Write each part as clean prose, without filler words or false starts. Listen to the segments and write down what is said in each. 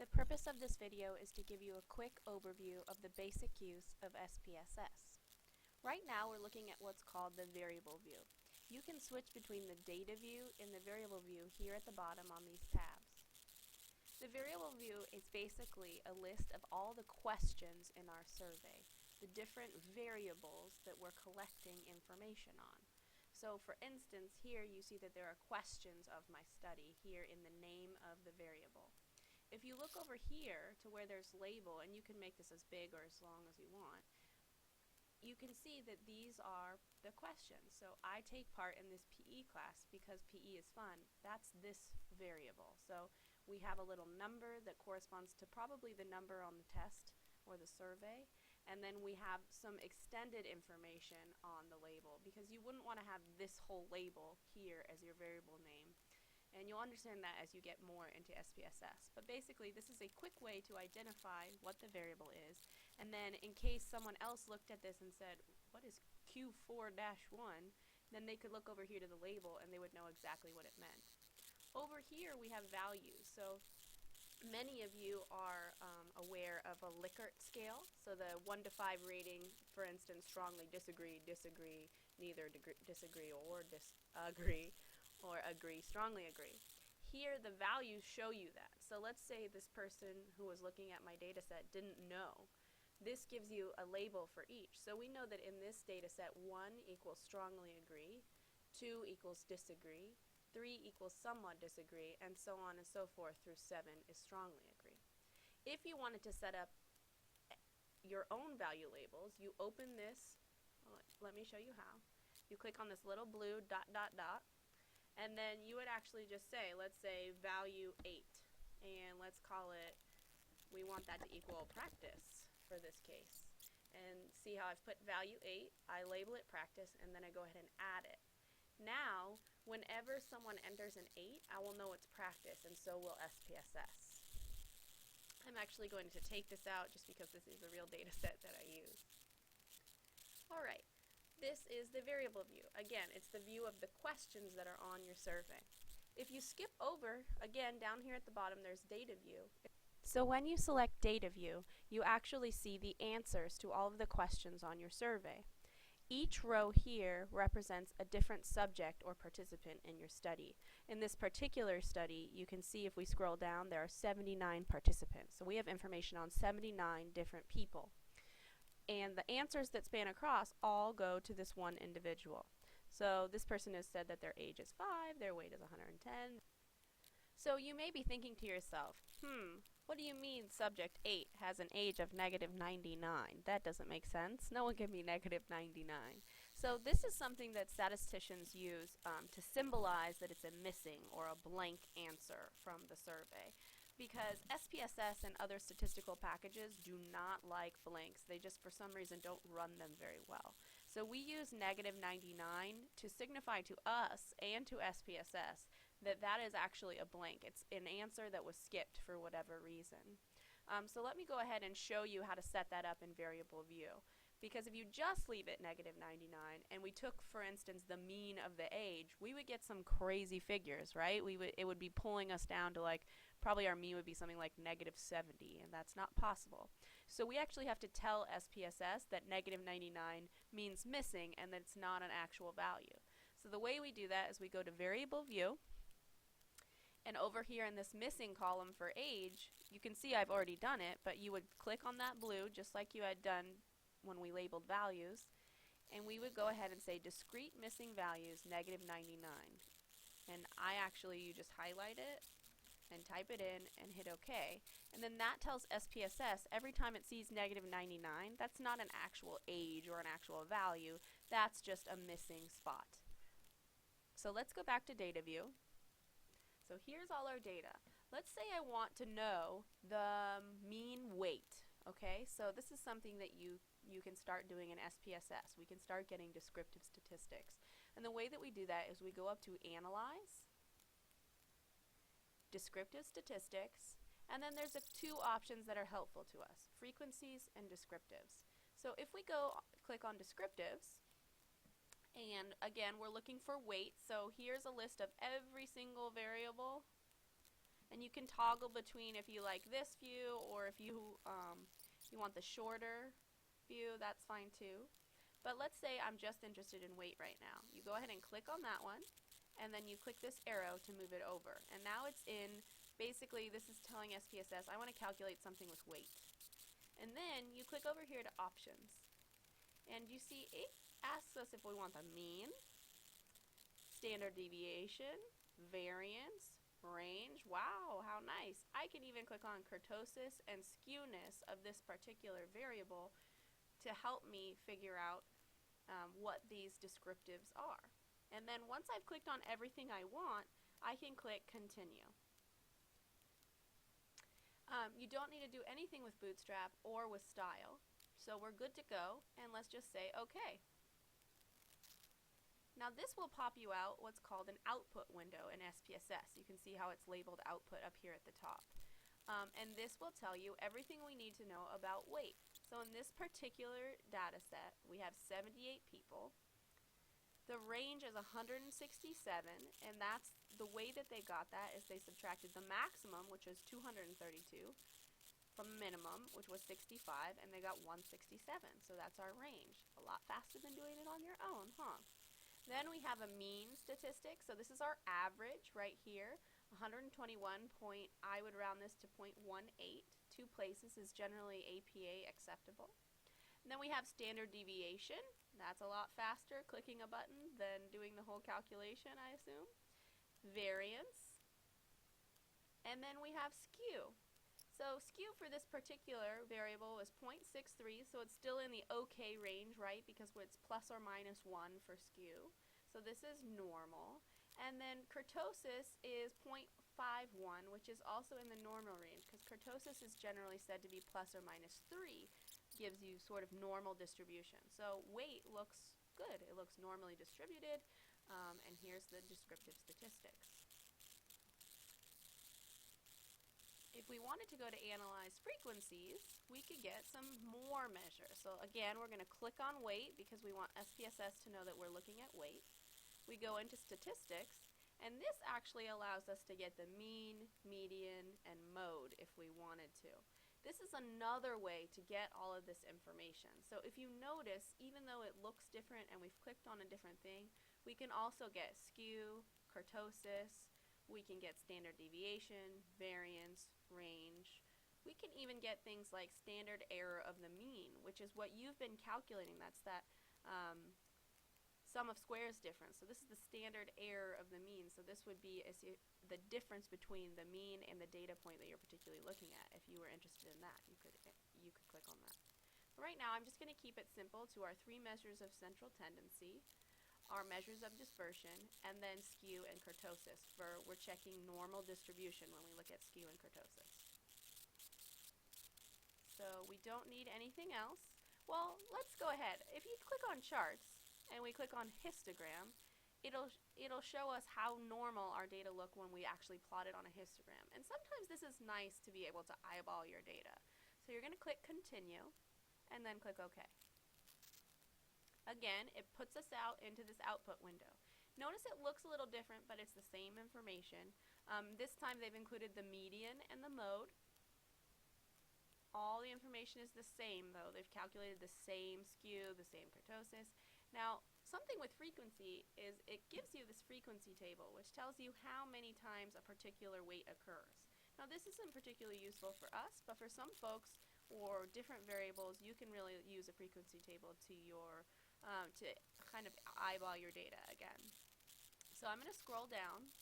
The purpose of this video is to give you a quick overview of the basic use of SPSS. Right now we're looking at what's called the variable view. You can switch between the data view and the variable view here at the bottom on these tabs. The variable view is basically a list of all the questions in our survey, the different variables that we're collecting information on. So for instance, here you see that there are questions of my study here in the name of the variable. If you look over here to where there's label, and you can make this as big or as long as you want, you can see that these are the questions. So I take part in this PE class because PE is fun. That's this variable. So we have a little number that corresponds to probably the number on the test or the survey, and then we have some extended information on the label because you wouldn't want to have this whole label here as your variable name. And you'll understand that as you get more into SPSS. But basically, this is a quick way to identify what the variable is. And then in case someone else looked at this and said, what is Q4-1? Then they could look over here to the label and they would know exactly what it meant. Over here, we have values. So many of you are aware of a Likert scale. So the 1 to 5 rating, for instance, strongly disagree, disagree, neither disagree or disagree, or agree, strongly agree. Here the values show you that. So let's say this person who was looking at my data set didn't know. This gives you a label for each. So we know that in this data set 1 equals strongly agree, 2 equals disagree, 3 equals somewhat disagree, and so on and so forth through 7 is strongly agree. If you wanted to set up your own value labels, you open this, let me show you how. You click on this little blue dot dot dot, and then you would actually just say, let's say value 8, and let's call it, we want that to equal practice for this case. And see how I've put value 8, I label it practice, and then I go ahead and add it. Now, whenever someone enters an 8, I will know it's practice, and so will SPSS. I'm actually going to take this out just because this is the real data set that I use. Alright. This is the variable view. Again, it's the view of the questions that are on your survey. If you skip over, again, down here at the bottom, there's data view. So when you select data view, you actually see the answers to all of the questions on your survey. Each row here represents a different subject or participant in your study. In this particular study, you can see if we scroll down, there are 79 participants. So we have information on 79 different people. And the answers that span across all go to this one individual. So this person has said that their age is 5, their weight is 110. So you may be thinking to yourself, what do you mean subject 8 has an age of -99? That doesn't make sense. No one can be -99. So this is something that statisticians use to symbolize that it's a missing or a blank answer from the survey. Because SPSS and other statistical packages do not like blanks. They just, for some reason, don't run them very well. So we use -99 to signify to us and to SPSS that that is actually a blank. It's an answer that was skipped for whatever reason. So let me go ahead and show you how to set that up in variable view. Because if you just leave it -99 and we took, for instance, the mean of the age, we would get some crazy figures, right? It would be pulling us down to like, probably our mean would be something like -70, and that's not possible. So we actually have to tell SPSS that -99 means missing and that it's not an actual value. So the way we do that is we go to variable view, and over here in this missing column for age, you can see I've already done it, but you would click on that blue just like you had done when we labeled values, and we would go ahead and say discrete missing values -99. And you just highlight it and type it in and hit OK. And then that tells SPSS every time it sees -99, that's not an actual age or an actual value, that's just a missing spot. So let's go back to data view. So here's all our data. Let's say I want to know the mean weight. Okay, so this is something that you can start doing in SPSS. We can start getting descriptive statistics. And the way that we do that is we go up to Analyze, Descriptive Statistics, and then there's two options that are helpful to us, frequencies and descriptives. So if we click on descriptives, and again we're looking for weight, so here's a list of every single variable And you can toggle between if you like this view or if you want the shorter view, that's fine too. But let's say I'm just interested in weight right now. You go ahead and click on that one, and then you click this arrow to move it over. And now it's in, basically this is telling SPSS, I want to calculate something with weight. And then you click over here to options. And you see it asks us if we want the mean, standard deviation, variance, range. Wow, how nice. I can even click on kurtosis and skewness of this particular variable to help me figure out what these descriptives are. And then once I've clicked on everything I want, I can click continue. You don't need to do anything with Bootstrap or with style, so we're good to go, and let's just say OK. Now this will pop you out what's called an output window in SPSS. You can see how it's labeled output up here at the top. And this will tell you everything we need to know about weight. So in this particular data set, we have 78 people. The range is 167, and that's the way that they got that is they subtracted the maximum, which was 232, from the minimum, which was 65, and they got 167. So that's our range. A lot faster than doing it on your own, huh? Then we have a mean statistic. So this is our average right here. 121 point, I would round this to 0.18. 2 places is generally APA acceptable. And then we have standard deviation. That's a lot faster clicking a button than doing the whole calculation, I assume. Variance. And then we have skew. So skew for this particular variable is 0.63, so it's still in the OK range, right? Because it's plus or minus 1 for skew. So this is normal. And then kurtosis is 0.51, which is also in the normal range, because kurtosis is generally said to be plus or minus 3, gives you sort of normal distribution. So weight looks good. It looks normally distributed, and here's the descriptive statistics. If we wanted to go to analyze frequencies, we could get some more measures. So again, we're going to click on weight because we want SPSS to know that we're looking at weight. We go into statistics, and this actually allows us to get the mean, median, and mode if we wanted to. This is another way to get all of this information. So if you notice, even though it looks different and we've clicked on a different thing, we can also get skew, kurtosis, we can get standard deviation, variance, range. We can even get things like standard error of the mean, which is what you've been calculating. That's that sum of squares difference. So this is the standard error of the mean. So this would be the difference between the mean and the data point that you're particularly looking at. If you were interested in that, you could click on that. So right now, I'm just going to keep it simple to our 3 measures of central tendency, our measures of dispersion, and then skew and kurtosis. We're checking normal distribution when we look at skew and kurtosis. So we don't need anything else. Well, let's go ahead. If you click on charts and we click on histogram, it'll show us how normal our data look when we actually plot it on a histogram. And sometimes this is nice to be able to eyeball your data. So you're going to click continue and then click OK. Again, it puts us out into this output window. Notice it looks a little different, but it's the same information. This time they've included the median and the mode. All the information is the same, though. They've calculated the same skew, the same kurtosis. Now, something with frequency is it gives you this frequency table, which tells you how many times a particular weight occurs. Now, this isn't particularly useful for us, but for some folks or different variables, you can really use a frequency table to kind of eyeball your data again. So I'm going to scroll down.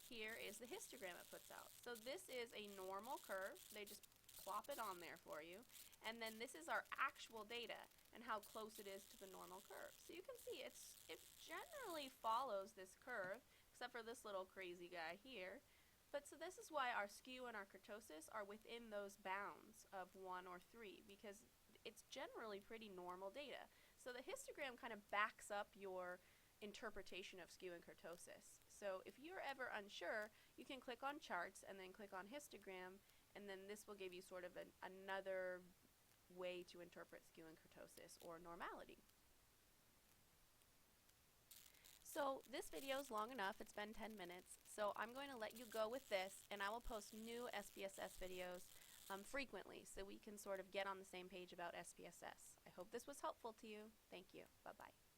Here is the histogram it puts out. So this is a normal curve. They just plop it on there for you. And then this is our actual data and how close it is to the normal curve. So you can see it generally follows this curve, except for this little crazy guy here. But so this is why our skew and our kurtosis are within those bounds of 1 or 3, because it's generally pretty normal data. So the histogram kind of backs up your interpretation of skew and kurtosis. So if you're ever unsure, you can click on charts and then click on histogram, and then this will give you sort of another way to interpret skew and kurtosis or normality. So this video is long enough. It's been 10 minutes. So I'm going to let you go with this, and I will post new SPSS videos frequently so we can sort of get on the same page about SPSS. I hope this was helpful to you. Thank you. Bye-bye.